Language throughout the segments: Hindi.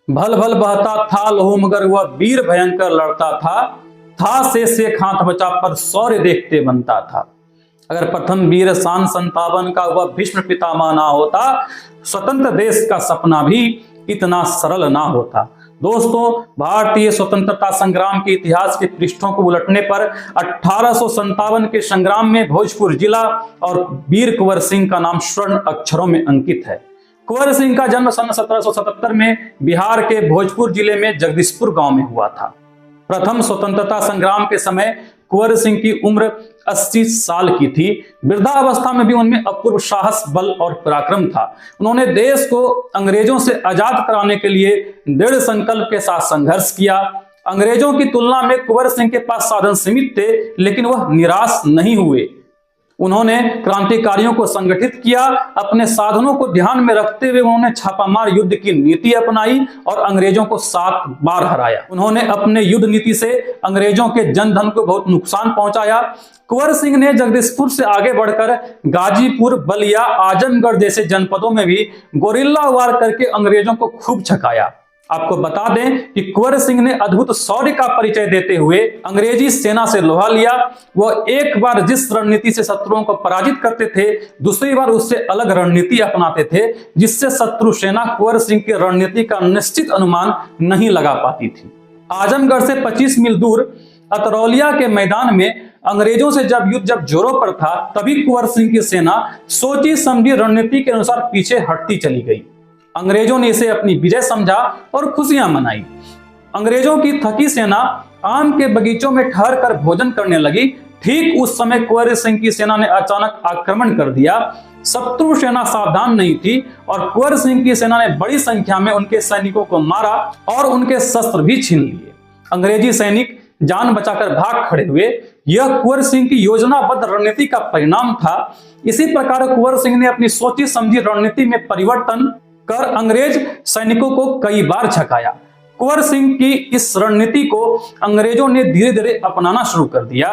भल भल बहता था लहू मगर वह वीर भयंकर लड़ता था से खांत बचा पर शौर्य देखते बनता था। अगर प्रथम वीर शान 57 का वह भीष्म पितामह ना होता, स्वतंत्र देश का सपना भी इतना सरल ना होता। दोस्तों, भारतीय स्वतंत्रता संग्राम के इतिहास के पृष्ठों को उलटने पर 1857 के संग्राम में भोजपुर जिला और वीर कुंवर सिंह का नाम स्वर्ण अक्षरों में अंकित है। कुंवर सिंह का जन्म सन 1777 में बिहार के भोजपुर जिले में जगदीशपुर गांव में हुआ था। प्रथम स्वतंत्रता संग्राम के समय कुंवर सिंह की उम्र 80 साल की थी। वृद्धावस्था में भी उनमें अपूर्व साहस, बल और पराक्रम था। उन्होंने देश को अंग्रेजों से आजाद कराने के लिए दृढ़ संकल्प के साथ संघर्ष किया। अंग्रेजों की तुलना में कुंवर सिंह के पास साधन सीमित थे, लेकिन वह निराश नहीं हुए। उन्होंने क्रांतिकारियों को संगठित किया। अपने साधनों को ध्यान में रखते हुए उन्होंने छापामार युद्ध की नीति अपनाई और अंग्रेजों को 7 बार हराया। उन्होंने अपने युद्ध नीति से अंग्रेजों के जनधन को बहुत नुकसान पहुंचाया। कुंवर सिंह ने जगदीशपुर से आगे बढ़कर गाजीपुर, बलिया, आजमगढ़ जैसे जनपदों में भी गोरिल्ला वार करके अंग्रेजों को खूब छकाया। आपको बता दें कि कुंवर सिंह ने अद्भुत शौर्य का परिचय देते हुए अंग्रेजी सेना से लोहा लिया। वह एक बार जिस रणनीति से शत्रुओं को पराजित करते थे, दूसरी बार उससे अलग रणनीति अपनाते थे, जिससे शत्रु सेना कुंवर सिंह की रणनीति का निश्चित अनुमान नहीं लगा पाती थी। आजमगढ़ से 25 मील दूर अतरौलिया के मैदान में अंग्रेजों से जब जोरों पर था, तभी कुंवर सिंह की सेना सोची समझी रणनीति के अनुसार पीछे हटती चली गई। अंग्रेजों ने इसे अपनी विजय समझा और खुशियां मनाई। अंग्रेजों की थकी सेना आम के बगीचों में ठहर कर भोजन करने लगी। ठीक उस समय कुंवर सिंह की सेना ने अचानक आक्रमण कर दिया। शत्रु सेना सावधान नहीं थी और कुंवर सिंह की सेना ने बड़ी संख्या में उनके सैनिकों को मारा और उनके शस्त्र भी छीन लिए। अंग्रेजी सैनिक जान बचाकर भाग खड़े हुए। यह कुंवर सिंह की योजनाबद्ध रणनीति का परिणाम था। इसी प्रकार कुंवर सिंह ने अपनी सोची समझी रणनीति में परिवर्तन कर अंग्रेज सैनिकों को कई बार छकाया। कुंवर सिंह की इस रणनीति को अंग्रेजों ने धीरे धीरे अपनाना शुरू कर दिया।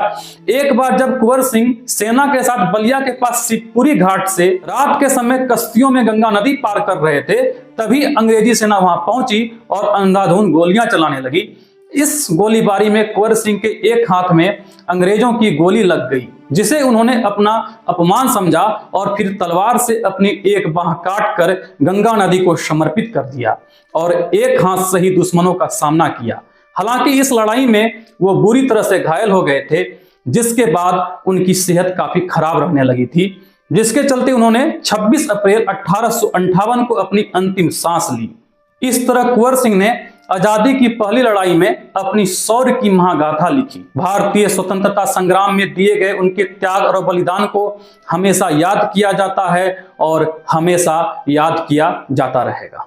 एक बार जब कुंवर सिंह सेना के साथ बलिया के पास शिवपुरी घाट से रात के समय कश्तियों में गंगा नदी पार कर रहे थे, तभी अंग्रेजी सेना वहां पहुंची और अंधाधुंध गोलियां चलाने लगी। इस गोलीबारी में कुंवर सिंह के एक हाथ में अंग्रेजों की गोली लग गई, जिसे उन्होंने अपना अपमान समझा और फिर तलवार से अपनी एक बाह काट कर गंगा नदी को समर्पित कर दिया और एक हाथ से ही दुश्मनों का सामना किया। हालांकि इस लड़ाई में वो बुरी तरह से घायल हो गए थे, जिसके बाद उनकी सेहत काफी खराब रहने लगी थी, जिसके चलते उन्होंने 26 अप्रैल 1858 को अपनी अंतिम सांस ली। इस तरह कुंवर सिंह ने आजादी की पहली लड़ाई में अपनी शौर्य की महागाथा लिखी। भारतीय स्वतंत्रता संग्राम में दिए गए उनके त्याग और बलिदान को हमेशा याद किया जाता है और हमेशा याद किया जाता रहेगा।